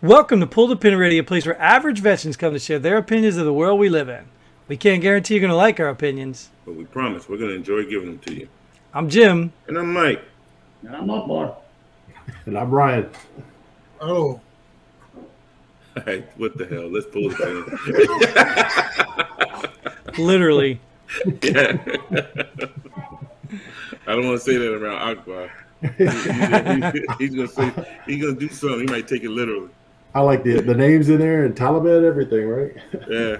Welcome to Pull the Pin Radio, a place where average veterans come to share their opinions of the world we live in. We can't guarantee you're going to like our opinions, but we promise we're going to enjoy giving them to you. I'm Jim. And I'm Mike. And I'm Akbar. And I'm Ryan. Oh. All right, what the hell? Let's pull the pin. Literally. Yeah. I don't want to say that around Akbar. He's gonna do something. He might take it literally. I like the names in there and Taliban, everything, right? Yeah.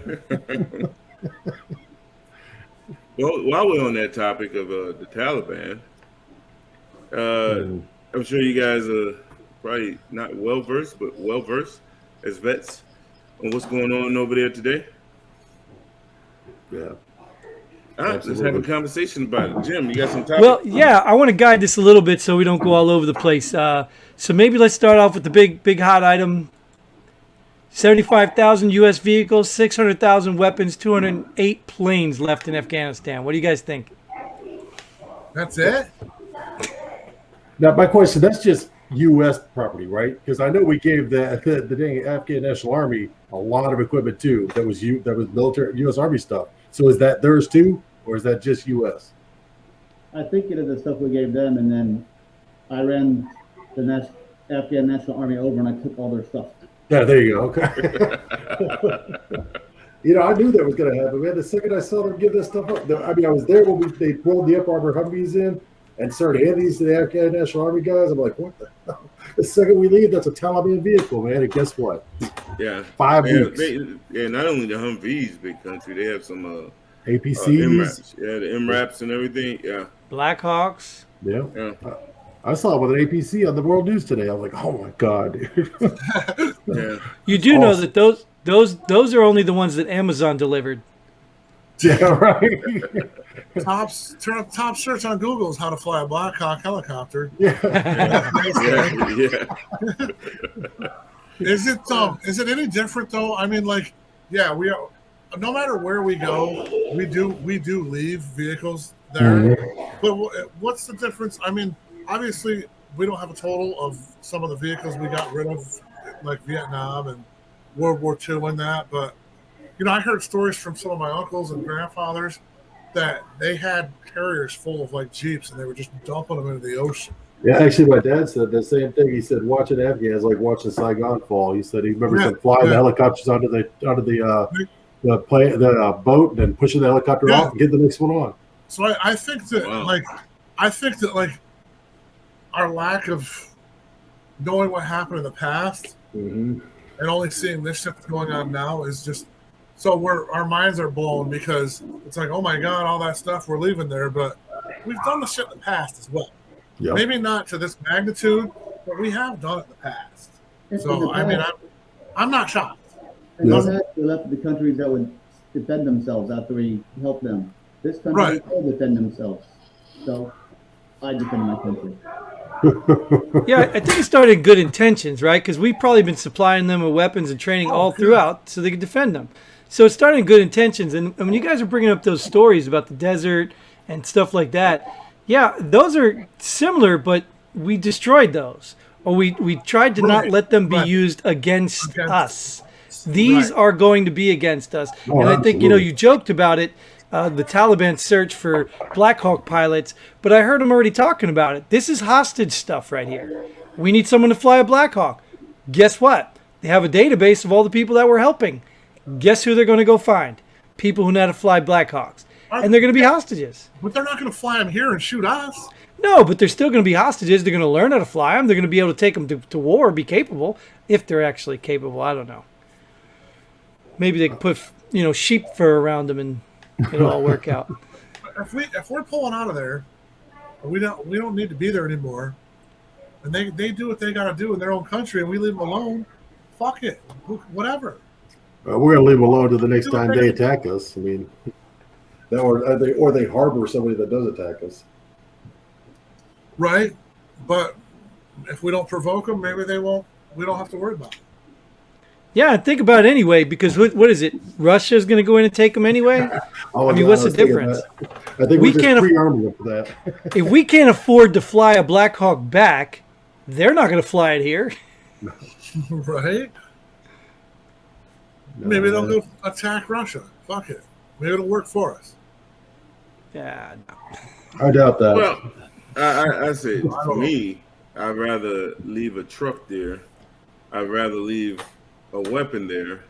Well, while we're on that topic of the Taliban, I'm sure you guys are probably not well versed, but well versed as vets on what's going on over there today. Yeah. All right, let's have a conversation about it. Jim, you got some topics? Well, yeah, I want to guide this a little bit so we don't go all over the place. So maybe let's start off with the big hot item. 75,000 U.S. vehicles, 600,000 weapons, 208 planes left in Afghanistan. What do you guys think? That's it? Now, my question, that's just U.S. property, right? Because I know we gave the dang Afghan National Army a lot of equipment, too, that was military U.S. Army stuff. So is that theirs, too, or is that just U.S.? I think it is the stuff we gave them, and then I ran the Afghan National Army over, and I took all their stuff. Yeah, there you go. Okay. I knew that was going to happen, man. The second I saw them give this stuff up, I mean, I was there when they pulled the Up Armor Humvees in and started handing these to the Afghan National Army guys. I'm like, what the hell? The second we leave, that's a Taliban vehicle, man. And guess what? Yeah. 5 weeks. Not only the Humvees, big country, they have some APCs. MRAPs. Yeah, the MRAPs and everything. Yeah. Blackhawks. Yeah. I saw it with an APC on the World News today. I was like, oh my God, dude. Yeah. You do know that those are only the ones that Amazon delivered. Yeah, right. Top search on Google is how to fly a Blackhawk helicopter. Yeah. Is it any different though? I mean, we are. No matter where we go, we do leave vehicles there. Mm-hmm. But what's the difference? I mean, obviously, we don't have a total of some of the vehicles we got rid of, like Vietnam and World War II and that. But, I heard stories from some of my uncles and grandfathers that they had carriers full of, Jeeps, and they were just dumping them into the ocean. Yeah, actually, my dad said the same thing. He said watching Afghans like watching Saigon fall. He said he remembers flying the helicopters onto the boat and then pushing the helicopter off and getting the next one on. So I think that our lack of knowing what happened in the past and only seeing this shit that's going on now is just so our minds are blown because it's like, oh my God, all that stuff we're leaving there, but we've done the shit in the past as well. Yep. Maybe not to this magnitude, but we have done it in the past. So I mean, I'm not shocked. And we left the countries that would defend themselves after we helped them. This country will defend themselves. So I defend my country. Yeah, I think it started in good intentions, right? Because we've probably been supplying them with weapons and training all throughout so they could defend them. So it started in good intentions. And when you guys are bringing up those stories about the desert and stuff like that, yeah, those are similar, but we destroyed those. Or we tried to not let them be used against us. These are going to be against us. Oh, and I think, you joked about it, the Taliban search for Black Hawk pilots, but I heard them already talking about it. This is hostage stuff right here. We need someone to fly a Black Hawk. Guess what? They have a database of all the people that we're helping. Guess who they're going to go find? People who know how to fly Black Hawks. And they're going to be hostages. But they're not going to fly them here and shoot us. No, but they're still going to be hostages. They're going to learn how to fly them. They're going to be able to take them to war, be capable, if they're actually capable. I don't know. Maybe they can put, sheep fur around them and it'll all work out. If we're pulling out of there, we don't need to be there anymore, and they do what they got to do in their own country, and we leave them alone. Fuck it, whatever. We're gonna leave them alone till the next time they attack us. I mean, or they harbor somebody that does attack us. Right, but if we don't provoke them, maybe they won't. We don't have to worry about it. Yeah, think about it anyway, because what is it? Russia's going to go in and take them anyway? What's the difference? I think we can't pre-arm them for that. If we can't afford to fly a Black Hawk back, they're not going to fly it here. Right? No, Maybe they'll go attack Russia. Fuck it. Maybe it'll work for us. Yeah. No. I doubt that. Well, I said for me, I'd rather leave a truck there. I'd rather leave a weapon there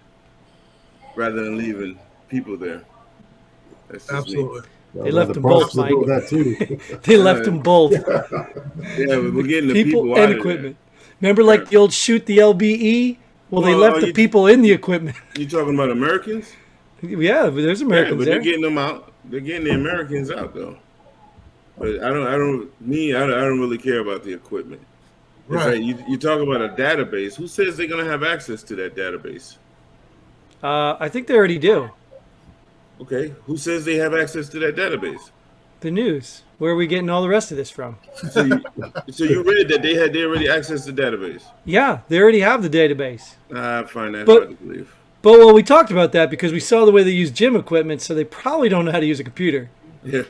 rather than leaving people there. That's just Absolutely. They left them both, Mike. Mike. That too. They left them both. Me. Yeah, but we're getting the people and out of equipment. Remember, like the old shoot the LBE? Well, they left the people in the equipment. there. You talking about Americans? Yeah, but there's Yeah, Americans but there. they're getting them out. They're getting the Americans out though. But I don't really care about the equipment. It's Right. like you talk about a database. Who says they're gonna have access to that database? I think they already do. Okay, who says they have access to that database? The news. Where are we getting all the rest of this from? So you read that they already accessed the database. Yeah, they already have the database. I find that But- hard to believe. But well, we talked about that because we saw the way they use gym equipment, so they probably don't know how to use a computer. Yeah,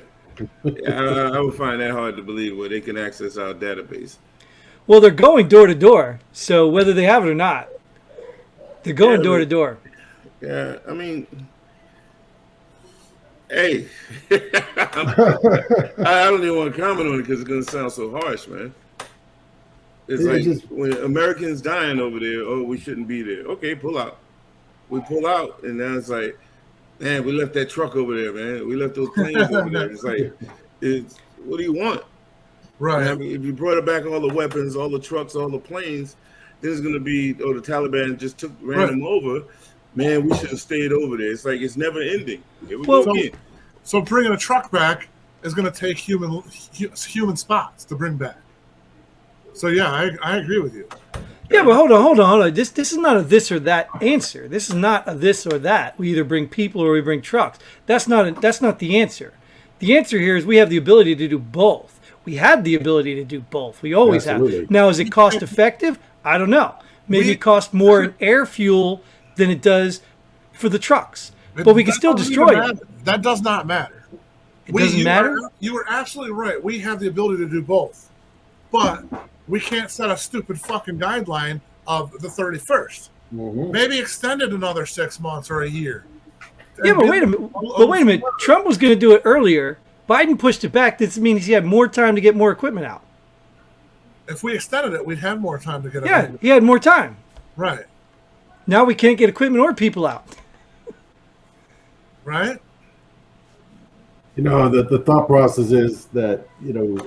I would find that hard to believe where they can access our database. Well, they're going door to door, so whether they have it or not, they're going Yeah, door but- to door. Yeah, I mean, hey, I don't even want to comment on it because it's gonna sound so harsh, man. It's Yeah, like just- when Americans dying over there. Oh, we shouldn't be there. Okay, pull out. We pull out, and now it's like, man, we left that truck over there, man. We left those planes over there. It's like, what do you want? Right. I mean, if you brought back all the weapons, all the trucks, all the planes, then it's gonna be, the Taliban just ran them over. Man, we should have stayed over there. It's like it's never ending. Here we Well, go again. So bringing a truck back is going to take human spots to bring back. So yeah, I agree with you. Yeah, but hold on. This is not a this or that answer. This is not a this or that. We either bring people or we bring trucks. That's not the answer. The answer here is we have the ability to do both. We had the ability to do both. We always Absolutely. have. Now, is it cost effective? I don't know. Maybe it costs more in air fuel than it does for the trucks. But we can That still doesn't destroy even it. matter. That does not matter. It doesn't matter? You were absolutely right. We have the ability to do both. But we can't set a stupid fucking guideline of the 31st. Mhm. Maybe extend it another 6 months or a year. Yeah, but wait a minute. Trump was going to do it earlier. Biden pushed it back. This means he had more time to get more equipment out. If we extended it, we'd have more time to get it. Yeah, he had more time. Right. Now we can't get equipment or people out. Right? You know, the thought process is that, you know,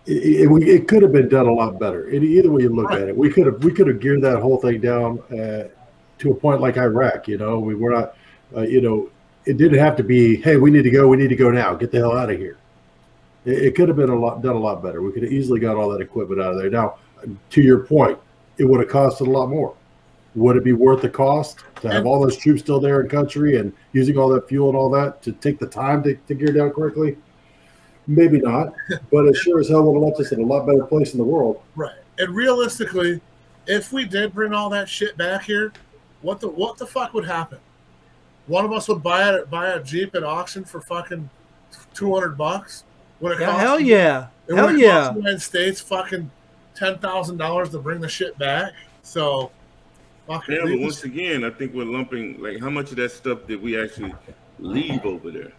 it could have been done a lot better. Either way you look at it, we could have geared that whole thing down to a point like Iraq. You know, we were not, you know, it didn't have to be, hey, we need to go now, get the hell out of here. It could have been done a lot better. We could have easily got all that equipment out of there. Now, to your point, it would have costed a lot more. Would it be worth the cost to have all those troops still there in country and using all that fuel and all that to take the time to gear down correctly? Maybe not, but it sure as hell would have left us in a lot better place in the world. Right. And realistically, if we did bring all that shit back here, what the fuck would happen? One of us would buy a Jeep at auction for fucking $200. When it Yeah, costs hell yeah. and Hell when it yeah. costs the United States fucking $10,000 to bring the shit back. So, fucking Yeah, but once again, I think we're lumping, like, how much of that stuff did we actually leave over there?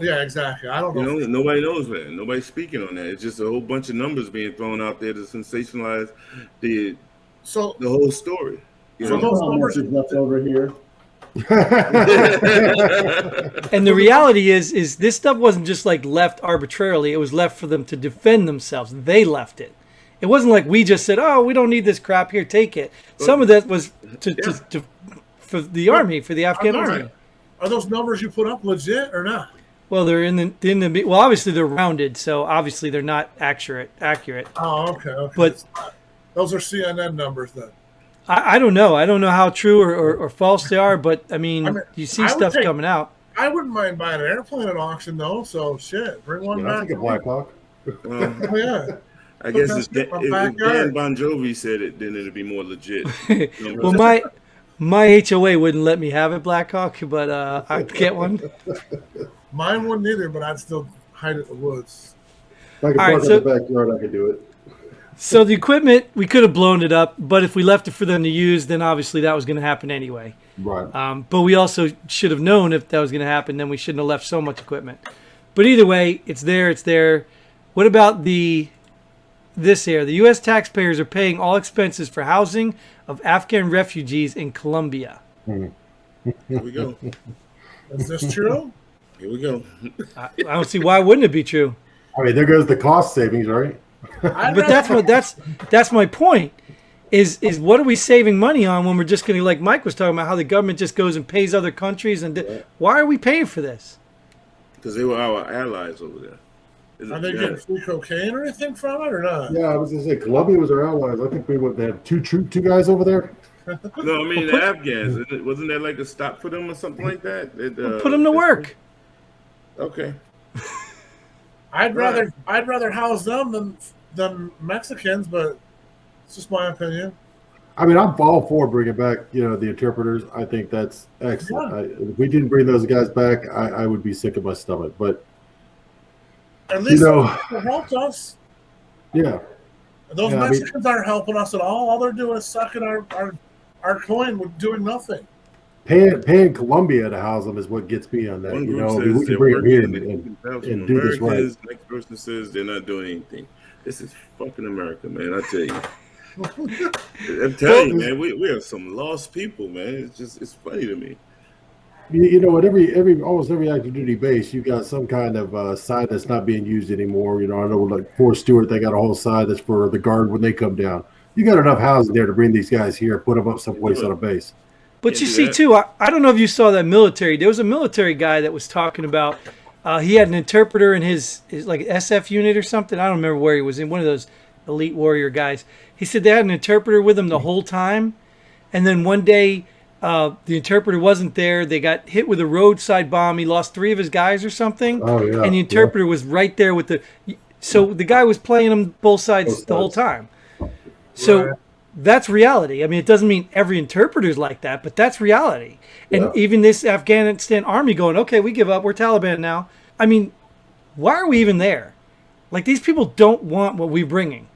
yeah, exactly. I don't know. You know, nobody knows that. Nobody's speaking on that. It's just a whole bunch of numbers being thrown out there to sensationalize the whole story. You So know? those How much numbers is left over here? And the reality is this stuff wasn't just like left arbitrarily. It was left for them to defend themselves. They left it. It wasn't like we just said, "Oh, we don't need this crap. Here, take it." Some of that was for the army, for the Afghan army. Are those numbers you put up legit or not? Well, they're in the well, obviously they're rounded, so obviously they're not accurate. Oh, okay. But those are CNN numbers then. I don't know. I don't know how true or false they are, but I mean you see I would stuff take- coming out. I wouldn't mind buying an airplane at auction though. So shit, bring one I back. think a Black Hawk. Well, Oh, yeah. I guess That's if my Dan backyard. Bon Jovi said it, then it'd be more legit. Well, my HOA wouldn't let me have it, Blackhawk, but I'd get one. Mine wouldn't either, but I'd still hide it in the woods. If I could All right, park in the backyard, I could do it. So the equipment, we could have blown it up, but if we left it for them to use, then obviously that was going to happen anyway. Right. But we also should have known if that was going to happen, then we shouldn't have left so much equipment. But either way, it's there, it's there. What about this here? The U.S. taxpayers are paying all expenses for housing of Afghan refugees in Colombia. Here we go. Is this true? Here we go. I don't see why wouldn't it be true. I mean, there goes the cost savings, right? But that's my point. Is what are we saving money on when we're just going to, like Mike was talking about, how the government just goes and pays other countries, and why are we paying for this? Because they were our allies over there. Are they getting free cocaine or anything from it or not? Yeah, I was going to say, Colombia was our allies. I think they had two guys over there. No, I mean the Afghans. Wasn't that like a stop for them or something like that? Put them to work. Okay. I'd rather house them than Mexicans, but it's just my opinion. I mean, I'm all for bringing back, the interpreters. I think that's excellent. Yeah. If we didn't bring those guys back, I would be sick of my stomach. But at least they helped us. Yeah. And those Mexicans aren't helping us at all. All they're doing is sucking our coin with doing nothing. Paying Colombia to house them is what gets me on that. One We says can bring them in and do this right. Next person says they're not doing anything. This is fucking America, man. I tell you. I'm telling you, man. We are some lost people, man. It's funny to me. At almost every active duty base, you got some kind of side that's not being used anymore. I know, like Fort Stewart, they got a whole side that's for the guard when they come down. You got enough housing there to bring these guys here, put them up someplace on a base. But you see, too, I don't know if you saw that military. There was a military guy that was talking about. He had an interpreter in his like SF unit or something. I don't remember where he was in, one of those elite warrior guys. He said they had an interpreter with him the whole time, and then one day the interpreter wasn't there. They got hit with a roadside bomb. He lost 3 of his guys or something. Oh, yeah, and the interpreter was right there with the. So the guy was playing them both sides the whole time. So that's reality. I mean, it doesn't mean every interpreter is like that, but that's reality. And even this Afghanistan army going, okay, we give up. We're Taliban now. I mean, why are we even there? Like, these people don't want what we're bringing.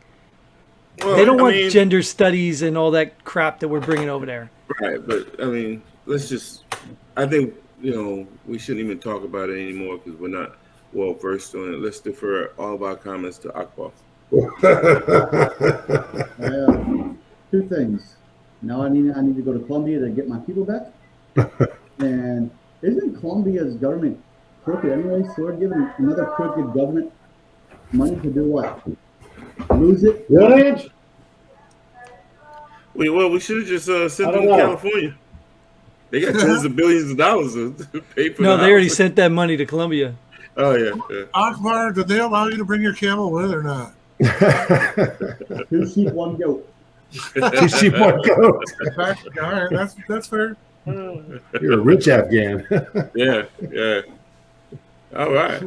Well, they don't want gender studies and all that crap that we're bringing over there. Right, but I mean, I think, we shouldn't even talk about it anymore because we're not well versed on it. Let's defer all of our comments to Akbar. 2 things. Now I need to go to Colombia to get my people back. And isn't Colombia's government crooked anyway? So we're giving another crooked government money to do what? Lose it? What? We should have just sent them to California. They got tens of billions of dollars to pay for. No, they already sent that money to Colombia. Oh yeah. Akbar, did they allow you to bring your camel with or not? 2 sheep, 1 goat. 2 sheep, 1 goat. All right, that's fair. You're a rich Afghan. Yeah. All right.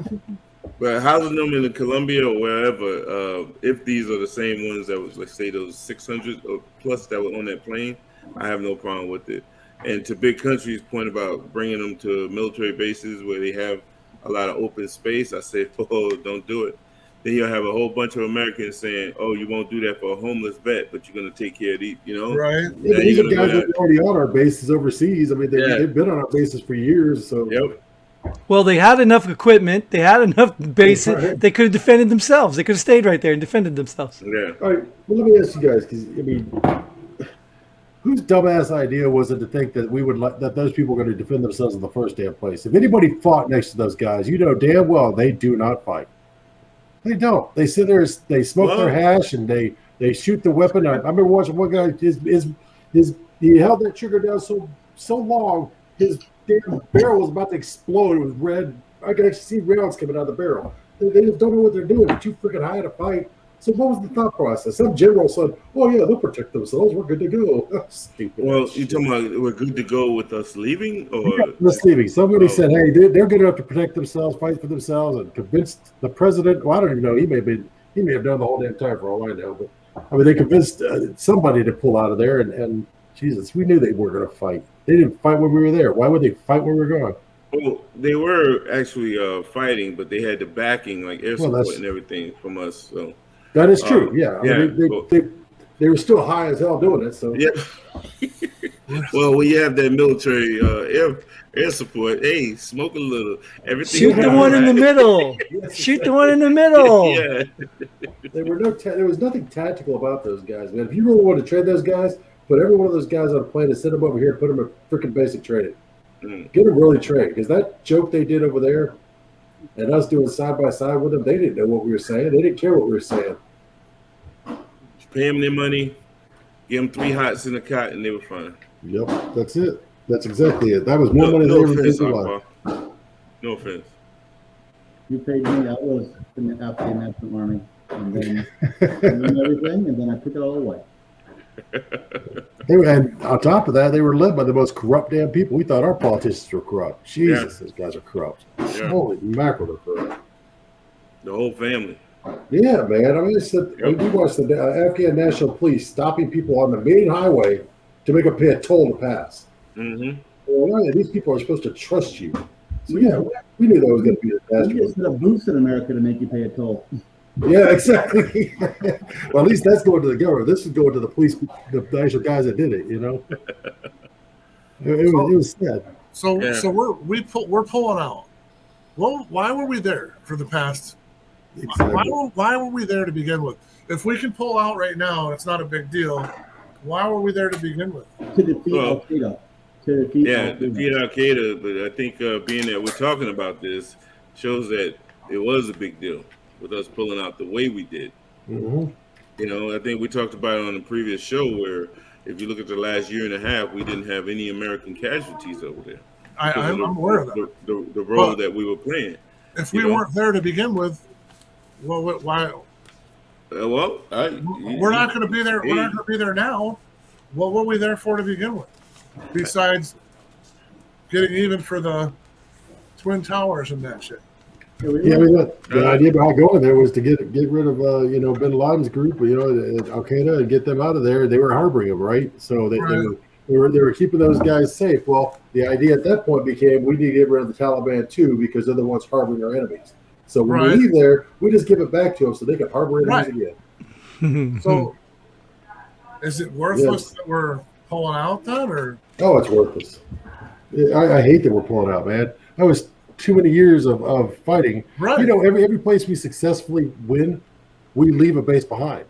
But housing them in Colombia or wherever, if these are the same ones that was, let's say, those 600 or plus that were on that plane, I have no problem with it. And to big countries' point about bringing them to military bases where they have a lot of open space, I say, don't do it. Then you'll have a whole bunch of Americans saying, you won't do that for a homeless vet, but you're going to take care of these, Right. Yeah, these are guys that are already on our bases overseas. I mean, they've been on our bases for years. So. Yep. Well, they had enough equipment. They had enough bases. Right. They could have defended themselves. They could have stayed right there and defended themselves. Yeah. All right. Well, let me ask you guys, because, whose dumbass idea was it to think that we would that those people were going to defend themselves in the first damn place? If anybody fought next to those guys, damn well they do not fight. They don't. They sit there, they smoke their hash, and they shoot the weapon. I remember watching one guy. He held that trigger down so long, his damn barrel was about to explode. It was red. I could actually see rounds coming out of the barrel. They just don't know what they're doing. They're too freaking high to fight. So what was the thought process? Some general said, "Oh yeah, they'll protect themselves. We're good to go." Stupid. Well, you talking about we're good to go with us leaving, or us leaving? Somebody said, "Hey, they're good enough to protect themselves, fight for themselves," and convinced the president. Well, I don't even know. He may have done the whole damn time for all I know. But I mean, they convinced somebody to pull out of there. And Jesus, we knew they were going to fight. They didn't fight when we were there. Why would they fight when we were gone? Well, they were actually fighting, but they had the backing, like air support and everything from us. So That is true. Yeah. I mean, Well, they were still high as hell doing it. So yeah. Well, when you have that military air support, hey, smoke a little. Everything. Shoot the one in the middle. Shoot the one in the middle. Yeah. there was nothing tactical about those guys, man. If you really want to trade those guys, put every one of those guys on a plane and send them over here and put them in freaking basic training. Get them really trained, because that joke they did over there and us doing side by side with them, they didn't know what we were saying. They didn't care what we were saying. Pay them their money, give them 3 hots in the cot, and they were fine. Yep, that's it. That's exactly it. That was more money than they ever did in life. No offense. You paid me. I was in the Afghan National Army, and then everything, and then I took it all away. And on top of that, they were led by the most corrupt damn people. We thought our politicians were corrupt. Jesus, Those guys are corrupt. Yeah. Holy mackerel, they're corrupt. The whole family. Yeah, man. I mean, we watched the Afghan National Police stopping people on the main highway to make them pay a toll to pass. Mm-hmm. Well, these people are supposed to trust you. So, yeah, we knew that was going to be a disaster. We just set up booths in America to make you pay a toll. Yeah, exactly. Well, at least that's going to the government. This is going to the police, the actual guys that did it. You know, it was sad. So we're pulling out. Well, why were we there for the past? Exactly. Why were we there to begin with? If we can pull out right now, it's not a big deal. Why were we there to begin with? To defeat Al Qaeda. Defeat Al Qaeda. But I think being that we're talking about this shows that it was a big deal with us pulling out the way we did. Mm-hmm. You know, I think we talked about it on the previous show where if you look at the last year and a half, we didn't have any American casualties over there. I'm aware of that. The role that we were playing. If we weren't there to begin with, well, why? We're not going to be there. We're not going to be there now. Well, what were we there for to begin with? Besides getting even for the Twin Towers and that shit. Yeah, I mean, the idea behind going there was to get rid of Bin Laden's group, Al Qaeda, and get them out of there. They were harboring them, right? So they were keeping those guys safe. Well, the idea at that point became we need to get rid of the Taliban too because they're the ones harboring our enemies. So when we leave there, we just give it back to them so they can harbor enemies again. So is it worthless that we're pulling out then, or? Oh, it's worthless. I hate that we're pulling out, man. I was too many years of fighting. Right. You know, every place we successfully win, we leave a base behind.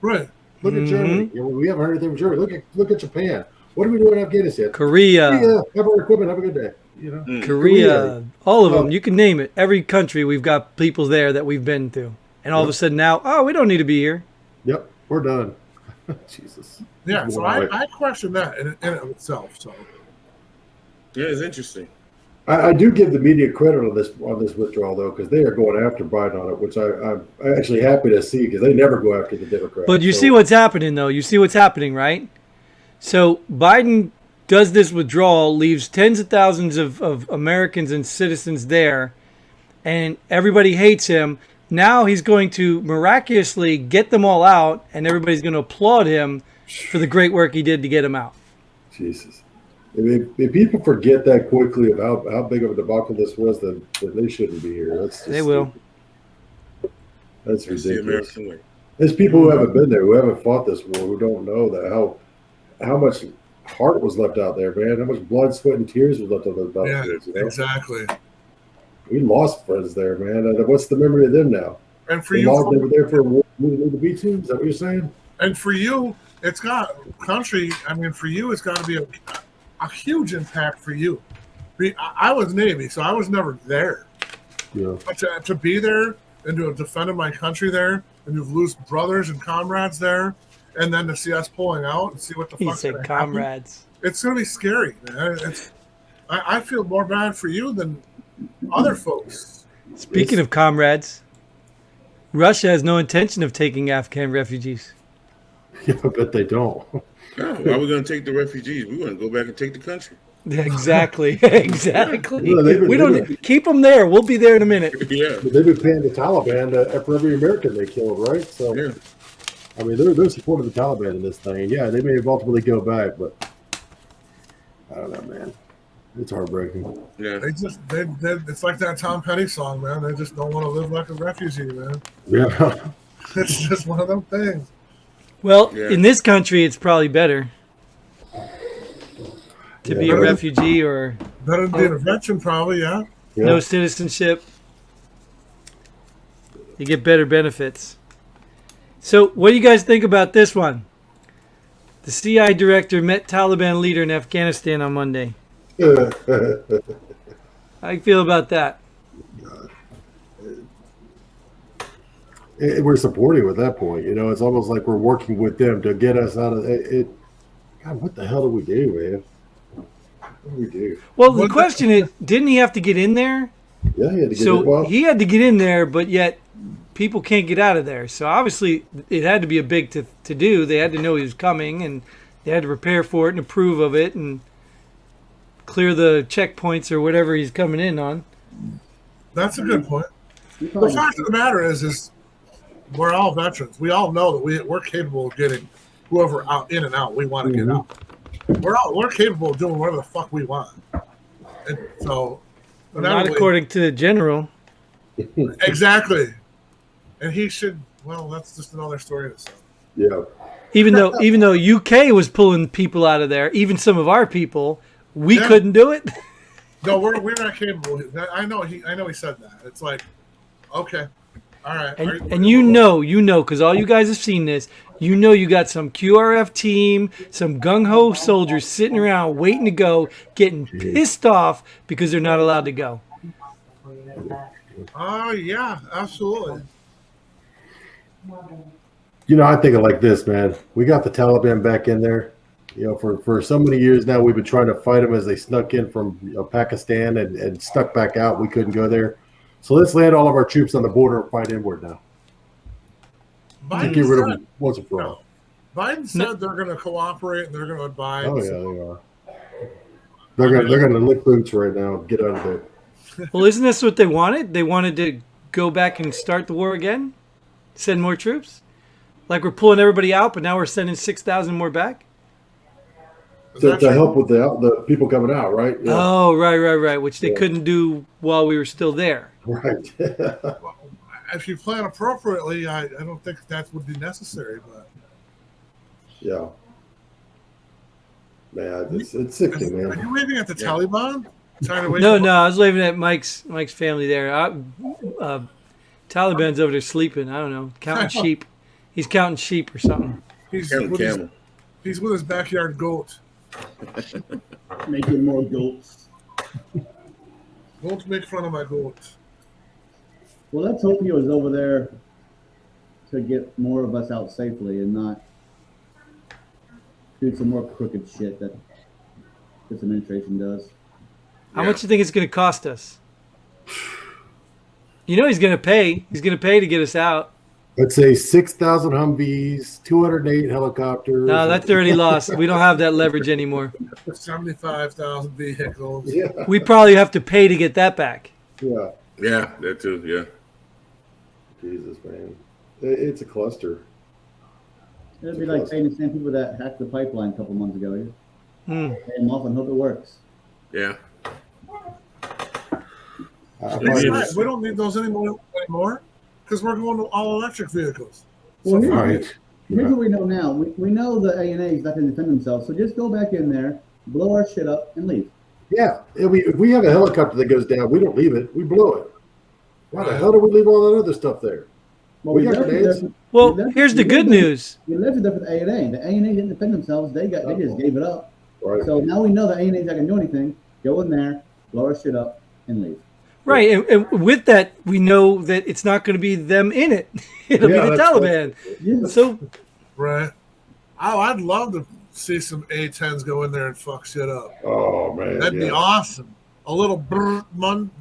Right. Look at Germany. We haven't heard anything from Germany. Look at Japan. What are we doing in Afghanistan? Korea. Yeah, have our equipment. Have a good day. You know, Korea. All of them. You can name it. Every country we've got people there that we've been to, and all of a sudden now, we don't need to be here. Yep, we're done. Jesus. Yeah. So I question that in and of itself. So. Yeah, it's interesting. I do give the media credit on this withdrawal though, because they are going after Biden on it, which I'm actually happy to see because they never go after the Democrats. But you see what's happening though. You see what's happening, right? So Biden does this withdrawal, leaves tens of thousands of Americans and citizens there, and everybody hates him. Now he's going to miraculously get them all out, and everybody's going to applaud him for the great work he did to get them out. Jesus. If people forget that quickly of how big of a debacle this was, then they shouldn't be here. They will. That's ridiculous. The American way. There's people who haven't been there, who haven't fought this war, who don't know that how much heart was left out there, man. How much blood, sweat, and tears was left on those battlefields. Yeah, exactly. We lost friends there, man. What's the memory of them now? And for they were there for a war we didn't need to be to? Is that what you're saying? And for you, it's got country. I mean, for you, it's got to be a huge impact for you. I was Navy, so I was never there. Yeah. But to be there and to have defended my country there and to lose brothers and comrades there, and then to see us pulling out and see what the fuck. He said comrades. Happen, it's going to be scary, man. I feel more bad for you than other folks. Speaking of comrades, Russia has no intention of taking Afghan refugees. Yeah, I bet they don't. No, why are we going to take the refugees? We want to go back and take the country. Exactly. Exactly. Yeah, we don't keep them there. We'll be there in a minute. Yeah. But they've been paying the Taliban for every American they killed, right? So, yeah. I mean, they're supporting the Taliban in this thing. Yeah, they may ultimately go back, but I don't know, man. It's heartbreaking. Yeah. It's like that Tom Petty song, man. They just don't want to live like a refugee, man. Yeah. It's just one of them things. Well, Yeah. in this country, it's probably better to be a Yeah. refugee or Better than being a veteran, probably. Yeah. Yeah. no citizenship. You get better benefits. So, what do you guys think about this one? The CI director met Taliban leader in Afghanistan on Monday. How do you feel about that? We're supporting at that point. You know, it's almost like we're working with them to get us out of it. God, what the hell do we do, man? What do we do? Well, the question is, didn't he have to get in there? Yeah, he had to get So it. Well, he had to get in there, but yet people can't get out of there. So obviously it had to be a big to do. They had to know he was coming, and they had to prepare for it and approve of it and clear the checkpoints or whatever he's coming in on. That's a good point. You The probably fact of the matter is we're all veterans. We all know that we're capable of getting whoever out in and out we want to get out. We're capable of doing whatever the fuck we want. And so Not according to the general. exactly. And he should. Well, that's just another story in itself. yeah. Even though UK was pulling people out of there, even some of our people, we Yeah. couldn't do it. No, we're not capable. I know he said that. It's like, okay, all right. And you know, because all you guys have seen this. You know, you got some QRF team, some gung ho soldiers sitting around waiting to go, getting pissed off because they're not allowed to go. Oh yeah, absolutely. You know, I think of like this, man. We got the Taliban back in there. You know, for so many years now, we've been trying to fight them as they snuck in from Pakistan and stuck back out. We couldn't go there. So let's land all of our troops on the border and fight inward now. Biden Get rid of said, them once and for all. Biden said they're going to cooperate and they're going to advise. Oh yeah, they are. They're gonna lick boots right now and get out of there. Well, isn't this what they wanted? They wanted to go back and start the war again? Send more troops? Like we're pulling everybody out, but now we're sending 6,000 more back? To help with the people coming out, right? Yeah. Oh, right. Which they couldn't do while we were still there. Right. If you plan appropriately, I don't think that would be necessary. But Yeah. Man, it's sickening, are man. you waving at the Taliban? Trying to wave No, I was waving at Mike's family there. Taliban's over there sleeping. I don't know, counting sheep. He's counting sheep or something. He's Camel, with, his, camel. he's with his backyard goat. making more goats. Don't make fun of my goat. Well, let's hope he was over there to get more of us out safely and not do some more crooked shit that this administration does. How much do you think it's going to cost us? You know he's going to pay. He's going to pay to get us out. Let's say 6,000 Humvees, 208 helicopters. No, that's already lost. We don't have that leverage anymore. 75,000 vehicles. Yeah. We probably have to pay to get that back. Yeah. Yeah, that too. Yeah. Jesus, man. It's a cluster. It'd be like paying the same people that hacked the pipeline a couple months ago. You Hmm. pay them off and hope it works. Yeah. I Yeah. find Right, we don't need those anymore because we're going to all electric vehicles. Well, here's, Right. here's what we know now. We know the ANA is not going to defend themselves, so just go back in there, blow our shit up, and leave. Yeah. If we have a helicopter that goes down, we don't leave it. We blow it. Why the hell do we leave all that other stuff there? Well, We we got left it grenades. there- Well, we left- here's the we good left it- news. We left it there for the ANA. The ANA didn't defend themselves. They just gave it up. Right. So now we know the ANA's not going to do anything. Go in there, blow our shit up, and leave. Right, and with that, we know that it's not going to be them in it. It'll Yeah, be the that's Taliban. Yeah. So, Right. Oh, I'd love to see some A-10s go in there and fuck shit up. Oh, man. That'd be yeah. awesome. A little burp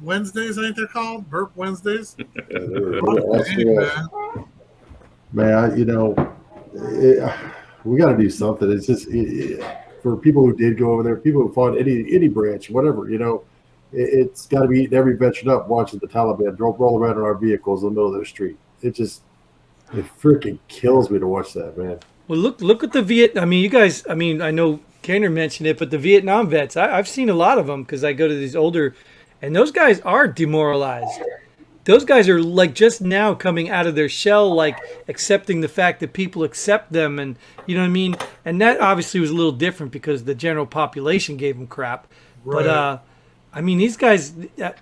Wednesdays, ain't they called? Burp Wednesdays? Yeah, they're Fuck awesome. me, man. Man, we got to do something. It's just for people who did go over there, people who fought any branch, whatever, it's got to be eating every veteran up watching the Taliban roll around in our vehicles in the middle of the street. It freaking kills me to watch that, man. well, look at the Viet. I mean, you guys. I mean, I know Kaner mentioned it, but the Vietnam vets. I've seen a lot of them because I go to these older, and those guys are demoralized. those guys are like just now coming out of their shell, like accepting the fact that people accept them, and you know what I mean. And that obviously was a little different because the general population gave them crap. Right. But I mean, these guys,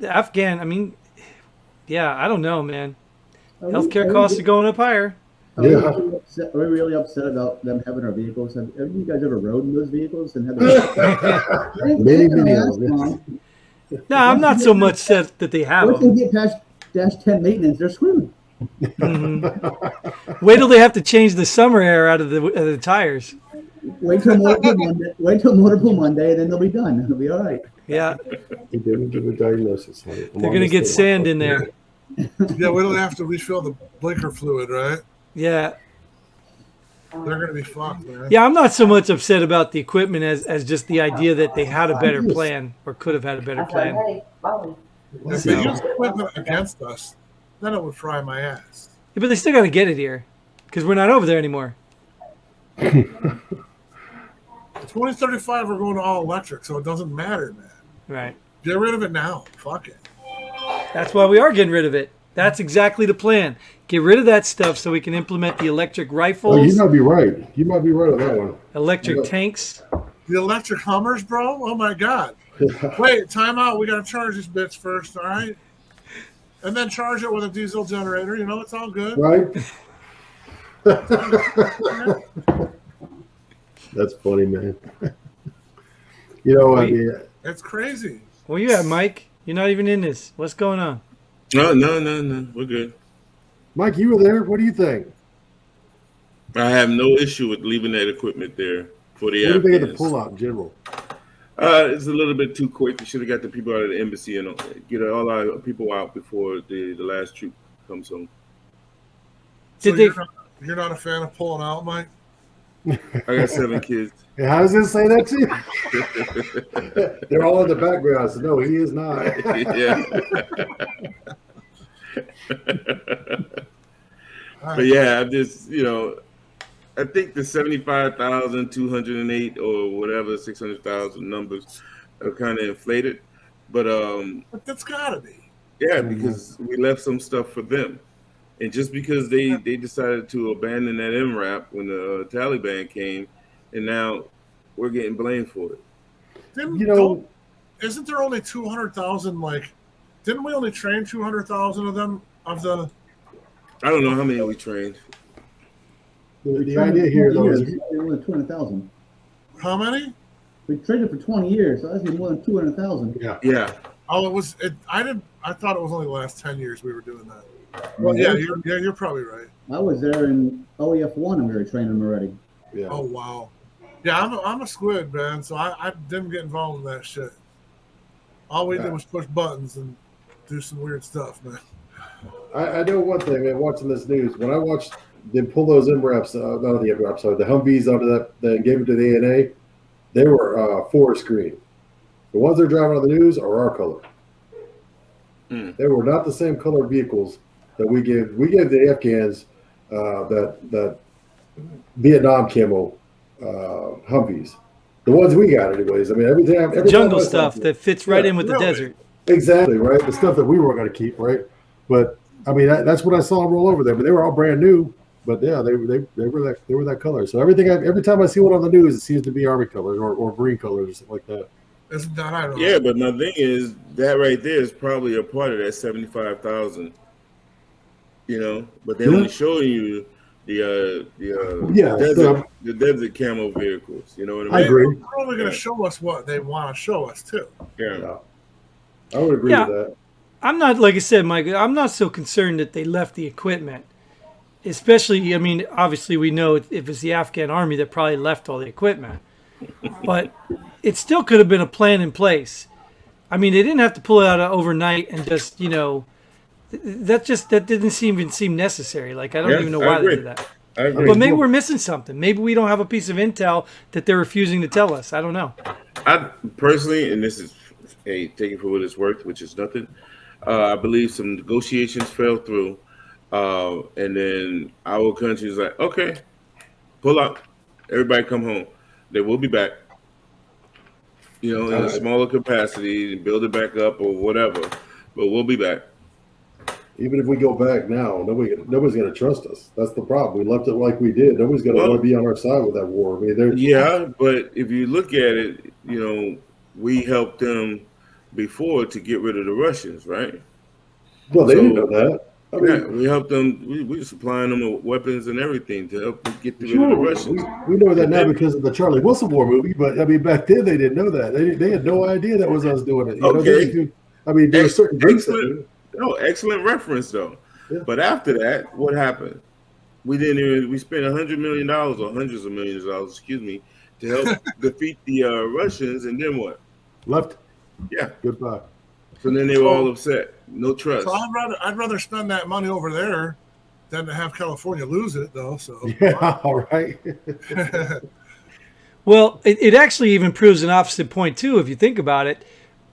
Afghan. I mean, yeah, I don't know, man. Healthcare costs are going up higher. Are we really upset about them having our vehicles? Have you guys ever rode in those vehicles and had Many of them. No, I'm not so much set that they have Once they them. get past -10 maintenance, they're screwed. Wait till they have to change the summer air out of the tires. Wait till Motor Pool Monday, and then they'll be done. It'll be all right. Yeah, He didn't give a diagnosis. they're gonna get sand in there. Yeah, we don't have to refill the blinker fluid, right? Yeah. They're gonna be fucked, man. Yeah, I'm not so much upset about the equipment as just the idea that they had a better plan or could have had a better plan. If they use equipment against us, then it would fry my ass. Yeah, but they still got to get it here because we're not over there anymore. 2035, we're going to all electric, so it doesn't matter, man. Right. Get rid of it now. Fuck it. That's why we are getting rid of it. That's exactly the plan. Get rid of that stuff so we can implement the electric rifles, Oh, you might be right. You might be right on that one. electric tanks. The electric Hummers, bro? Oh my god. Wait, time out. We gotta charge this bitch first, all right? And then charge it with a diesel generator. You know, it's all good. Right? That's funny, man. You know, I mean, It's crazy. Where you at, Mike? You're not even in this. What's going on? No. We're good. Mike, you were there. What do you think? I have no issue with leaving that equipment there for the What do you think of the Afghans. pullout in general? It's a little bit too quick. You should have got the people out of the embassy and get all our people out before the last troop comes home. So Did they? you're not a fan of pulling out, Mike? I got 7 kids. Hey, how does it say that to you? They're all in the background, so no, he is not. Yeah. But yeah, I'm just, I think the 75,208 or whatever 600,000 numbers are kind of inflated, but But that's gotta be. yeah, because we left some stuff for them, and just because they decided to abandon that MRAP when the Taliban came, and now we're getting blamed for it. Isn't there only 200,000? Like, didn't we only train 200,000 of them? Of the I don't know how many we trained. The idea here, though, is more than 200,000. how many? We traded for 20 years, so that's more than 200,000. Yeah. Oh, it was. I thought it was only the last 10 years we were doing that. Well, yeah, you're probably right. I was there in OEF1 and we were training them already. yeah. Oh wow. Yeah, I'm a squid, man. So I didn't get involved in that shit. All we did was push buttons and do some weird stuff, man. I know one thing, man. Watching this news, when I watched them pull those MRAPs, not the MRAPs, sorry, the Humvees out of that, and gave them to the ANA, they were forest green. The ones they're driving on the news are our color. They were not the same color vehicles that we gave. We gave the Afghans that Vietnam camo Humvees. The ones we got, anyways. I mean, every Jungle time stuff that fits right in with the really. desert. Exactly, right? The stuff that we weren't going to keep, right? But I mean, that's what I saw roll over there. But they were all brand new. But yeah, they were that color. So every time I see one on the news, it seems to be Army colors or green colors or something like that. Isn't that ironic? Yeah, but my thing is that right there is probably a part of that 75,000. But they're only showing you the desert camo vehicles. You know what I mean? I agree. They're only going to show us what they want to show us too. Yeah. I would agree with that. I'm not, like I said, Mike, I'm not so concerned that they left the equipment. Especially, I mean, obviously we know if it's the Afghan army that probably left all the equipment. But it still could have been a plan in place. I mean, they didn't have to pull it out overnight and just, that didn't even seem necessary. Like, I don't even know why they did that. I agree. But maybe we're missing something. Maybe we don't have a piece of intel that they're refusing to tell us. I don't know. I personally, and this is, hey, take it for what it's worth, which is nothing. I believe some negotiations fell through. And then our country is like, okay, pull out. Everybody come home. They will be back. In a smaller capacity, build it back up or whatever. But we'll be back. Even if we go back now, nobody's going to trust us. That's the problem. We left it like we did. Nobody's going to want to be on our side with that war. I mean, yeah, but if you look at it, we helped them before to get rid of the Russians, right? well, they didn't know that. I mean, Yeah, we helped them. We were supplying them with weapons and everything to help them get rid of sure, the Russians. we know that now because of the Charlie Wilson War movie. But I mean, back then they didn't know that. They had no idea that was us doing it. Okay. I mean, there were certain groups that Excellent. No, excellent reference though. Yeah. But after that, what happened? We spent $100 million or hundreds of millions of dollars, excuse me, to help defeat the Russians, and then what? left. Yeah. Goodbye. So then they were all upset. No trust. So I'd rather spend that money over there than to have California lose it, though. So Yeah, all right. Well, it actually even proves an opposite point too, if you think about it.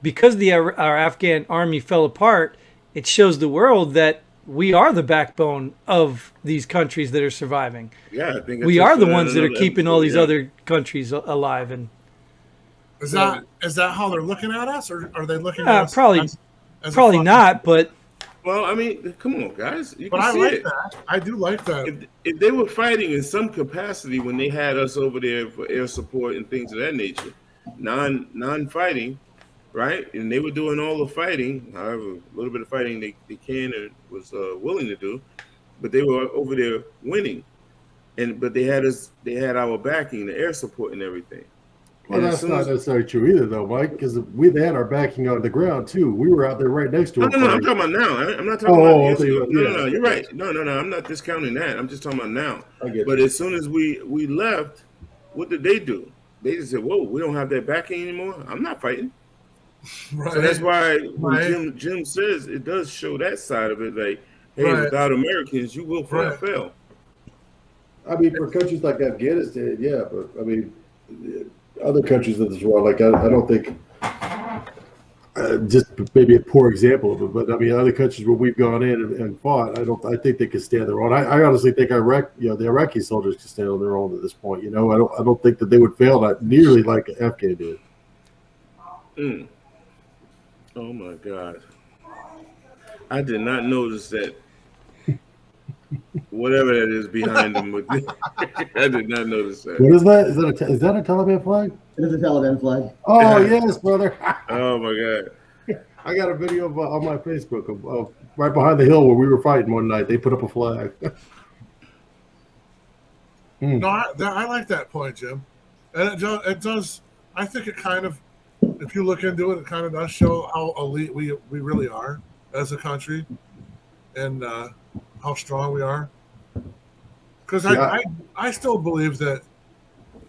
Because our Afghan army fell apart, it shows the world that we are the backbone of these countries that are surviving. Yeah, I think We are the ones that are keeping all these other countries alive. And is that how they're looking at us, or are they looking at us? probably as a probably fucking- not, but Well, I mean, come on, guys. You But can I see like it. that. I do like that. If they were fighting in some capacity when they had us over there for air support and things of that nature, non-fighting, right? And they were doing all the fighting, however, a little bit of fighting they can and was willing to do, but they were over there winning. But they had our backing, the air support and everything. Well, And as that's soon not as- necessarily true either, though, Mike, because they had our backing on the ground too. We were out there right next to No, them. I'm talking about now. I'm not talking Oh, about okay, years ago. yeah. No, you're right. No, I'm not discounting that. I'm just talking about now. I get But you. as soon as we left, what did they do? They just said, "Whoa, we don't have that backing anymore. I'm not fighting." Right. So that's why when Right. Jim says it does show that side of it, like, hey, Right. without Americans, you will fail. I mean, for countries like Afghanistan, yeah, but I mean, other countries in this world, like I don't think, just maybe a poor example of it, but I mean, other countries where we've gone in and fought, I think they can stand their own. I honestly think the Iraqi soldiers can stand on their own at this point. I don't think that they would fail that nearly like Afghan did. Mm. Oh my God! I did not notice that. Whatever that is behind them, I did not notice that. What is that? Is that a Taliban flag? It is a Taliban flag. Oh yes, brother. Oh my God! I got a video on my Facebook of right behind the hill where we were fighting one night. They put up a flag. No, I like that point, Jim. And it does. I think it kind of, if you look into it, it kind of does show how elite we really are as a country, and how strong we are. Because Yeah. I still believe that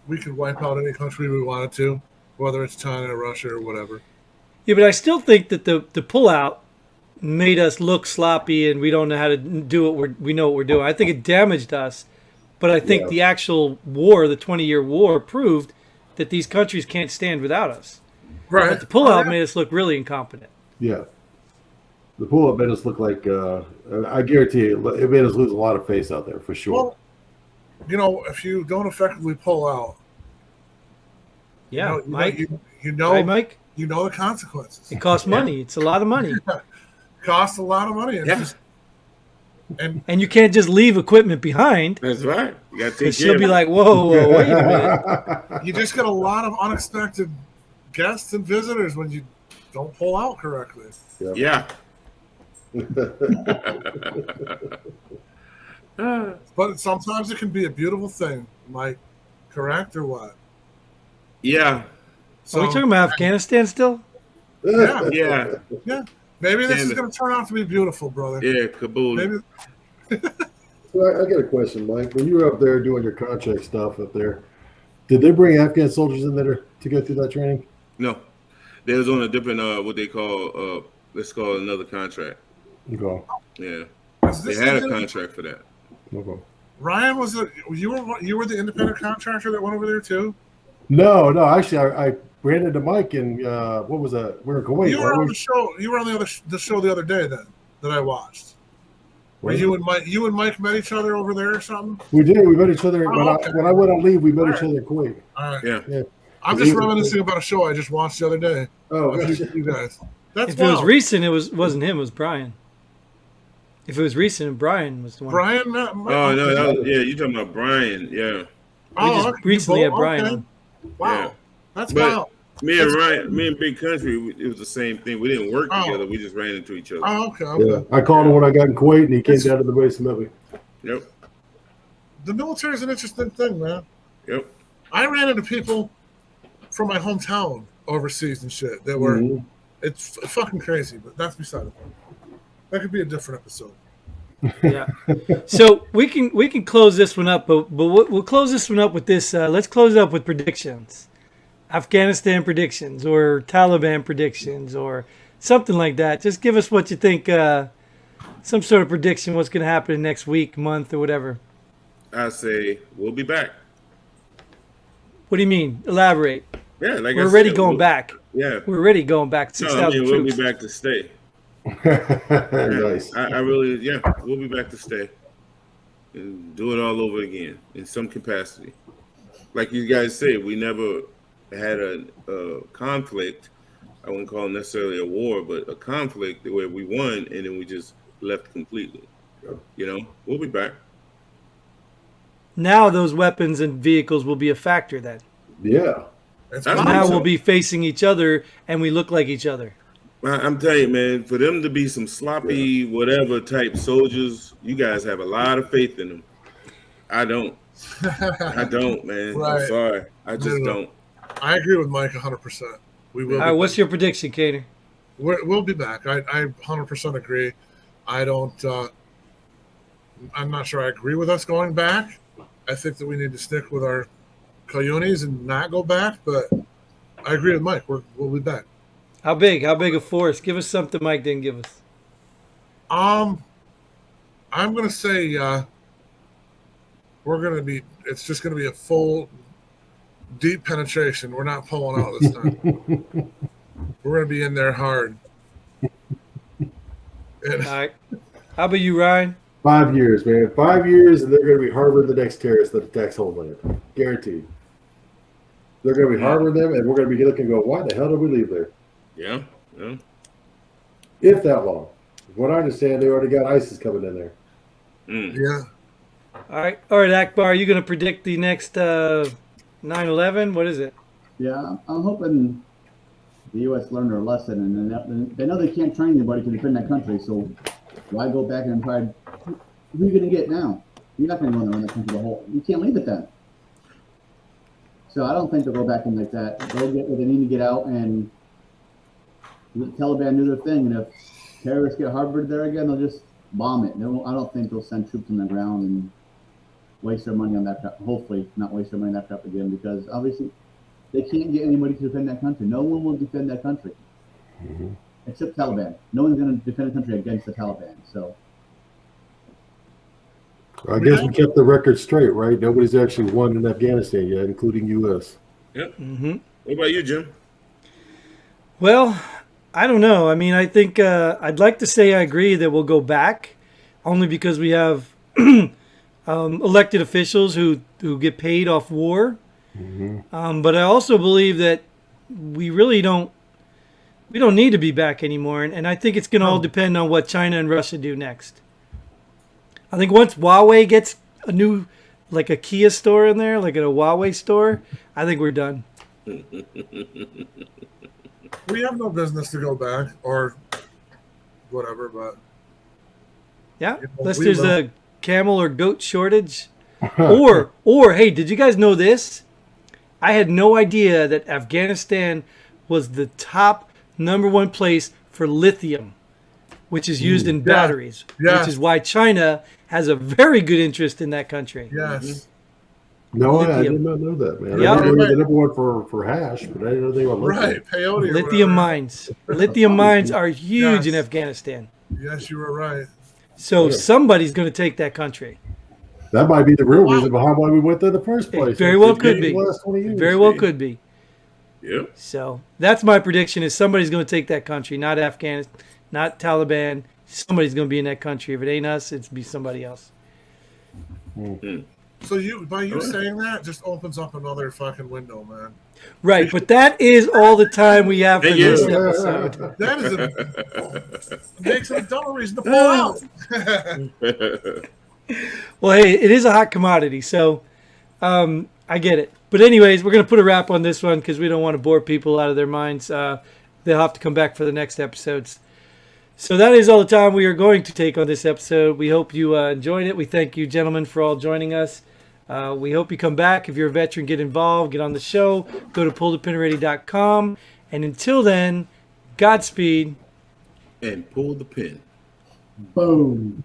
we could wipe out any country we wanted to, whether it's China or Russia or whatever. yeah, but I still think that the pullout made us look sloppy and we don't know how to do what we know what we're doing. I think it damaged us, but I think Yeah. the actual war, the 20-year war, proved that these countries can't stand without us. Right. But the pullout made us look really incompetent. Yeah. The pull-up made us look like, I guarantee you, it made us lose a lot of face out there for sure. Well, if you don't effectively pull out, Yeah, Mike. you know, Right, Mike? you know the consequences. It costs money. It's a lot of money. Costs a lot of money. Yeah. And you can't just leave equipment behind. That's right. You got to take Because care she'll of be it. like, whoa, wait a minute. You just get a lot of unexpected guests and visitors when you don't pull out correctly. Yeah. But sometimes it can be a beautiful thing, Mike. Correct or what? Yeah. So Are we talking about Afghanistan still? yeah, Yeah. maybe this is Damn it. going to turn out to be beautiful, brother. Yeah. Kabul. Maybe So I got a question, Mike. When you were up there doing your contract stuff up there, did they bring Afghan soldiers in there to go through that training? No. They was on a different, what they call, let's call it another contract. Okay. Yeah. is They this had a the- contract for that. Okay. Ryan you were the independent contractor that went over there too. No, actually, I ran into Mike and what was that? We're in Kuwait. You were weren't on we? the show. You were on the show the other day that I watched. Where you and Mike met each other over there or something? We did. We met each other okay. when I went on leave. We met All each other in Kuwait. All right. Yeah. I'm just reminiscing about a show I just watched the other day. Oh, Of gotcha. you guys. That's If it was wild. recent, wasn't him, it was Brian. If it was recent, Brian was the one. Brian. Oh no, you're talking about Brian. Yeah, We just okay, recently you had Brian okay. on. Wow, Yeah. that's But wild. me and That's Ryan, me and Big Country, it was the same thing. We didn't work Oh. together. We just ran into each other. Oh, okay. Yeah, I called him when I got in Kuwait, and he came It's- down to the base and met me. Yep. The military is an interesting thing, man. Yep. I ran into people from my hometown overseas and shit that were. Mhm. It's fucking crazy, but that's beside the point. That could be a different episode. Yeah. So we can close this one up, but we'll close this one up with this. Let's close it up with predictions, Afghanistan predictions, or Taliban predictions, or something like that. Just give us what you think. Some sort of prediction. What's going to happen next week, month, or whatever. I say we'll be back. What do you mean? Elaborate. Yeah, like We're I already said, going back. Yeah. We're already going back. No, 6,000 we'll troops. be back to stay. Yeah, Nice. I really, we'll be back to stay and do it all over again in some capacity. Like you guys say, we never had a conflict. I wouldn't call it necessarily a war, but a conflict where we won and then we just left completely. You know, we'll be back. Now those weapons and vehicles will be a factor then. Yeah. It's That's wild. Now so. we'll be facing each other and we look like each other. I'm telling you, man, for them to be some sloppy, whatever type soldiers, you guys have a lot of faith in them. I don't. I don't, man. Right. I'm sorry. I just No. don't. I agree with Mike 100%. We will. All Be right, what's back. your prediction, Cater? We'll be back. I 100% agree. I don't. I'm not sure I agree with us going back. I think that we need to stick with our coyotes and not go back. But I agree with Mike. We'll be back. How big? How big a force? Give us something Mike didn't give us. I'm gonna say we're gonna be. It's just gonna be a full, deep penetration. We're not pulling out this time. We're gonna be in there hard. All And, right. How about you, Ryan? 5 years, man. 5 years, and they're going to be harboring the next terrorist that attacks Homeland. Guaranteed. They're going to be harboring them, and we're going to be looking and go, why the hell did we leave there? Yeah. Yeah. If that long. From what I understand, they already got ISIS coming in there. yeah. All right, Akbar, are you going to predict the next 9/11? What is it? Yeah, I'm hoping the U.S. learned their lesson, and they know they can't train anybody to defend that country. So why go back and try? Who are you going to get now? You're not going to run that country the whole. You can't leave it then. So I don't think they'll go back in like that. They'll get what they need to get out, and the Taliban do their thing. And if terrorists get harbored there again, they'll just bomb it. I don't think they'll send troops on the ground and waste their money on that crap. Hopefully not waste their money on that crap again, because obviously they can't get anybody to defend that country. No one will defend that country except Taliban. No one's going to defend a country against the Taliban. So I guess we kept the record straight, right? Nobody's actually won in Afghanistan yet, including U.S. Yep. Mm-hmm. What about you, Jim? Well, I don't know. I mean, I think I'd like to say I agree that we'll go back, only because we have elected officials who get paid off war. But I also believe that we really don't need to be back anymore, and I think it's going to all depend on what China and Russia do next. I think once Huawei gets a new, like a Kia store in there, like a Huawei store, I think we're done. We have no business to go back or whatever, but Yeah, You know, unless we there's will. a camel or goat shortage, or hey, did you guys know this? I had no idea that Afghanistan was the top #1 place for lithium, which is used in batteries, Yeah. which is why China has a very good interest in that country. yes. No, I Lithium. did not know that, man. Yeah. I knew they were the #1 for hash, but I didn't know they were lithium. Right. Peyote. or Lithium whatever. mines. Lithium mines are huge in Yes. Afghanistan. Yes, you were right. So Yeah. somebody's going to take that country. That might be the real reason behind why we went there in the first place. very well It's could been be. the last 20 years. Very well could be. Yep. So that's my prediction: is somebody's going to take that country, not Afghanistan, not Taliban. Somebody's going to be in that country. If it ain't us, it's be somebody else. So you saying that just opens up another fucking window, man. Right, but that is all the time we have for Thank you. this episode. That is makes it a double reason to pull out. Well, hey, it is a hot commodity, so I get it. But anyways, we're going to put a wrap on this one because we don't want to bore people out of their minds. They'll have to come back for the next episodes. So that is all the time we are going to take on this episode. We hope you enjoyed it. We thank you, gentlemen, for all joining us. We hope you come back. If you're a veteran, get involved, get on the show. Go to pullthepinready.com. And until then, Godspeed. And pull the pin. Boom.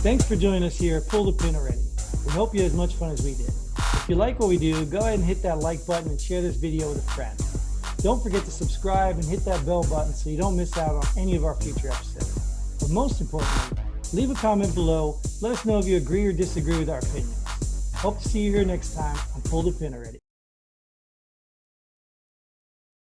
Thanks for joining us here at Pull the Pin Already. We hope you had as much fun as we did. If you like what we do, go ahead and hit that like button and share this video with a friend. Don't forget to subscribe and hit that bell button so you don't miss out on any of our future episodes. But most importantly, leave a comment below. Let us know if you agree or disagree with our opinions. Hope to see you here next time on Pull the Pin Already.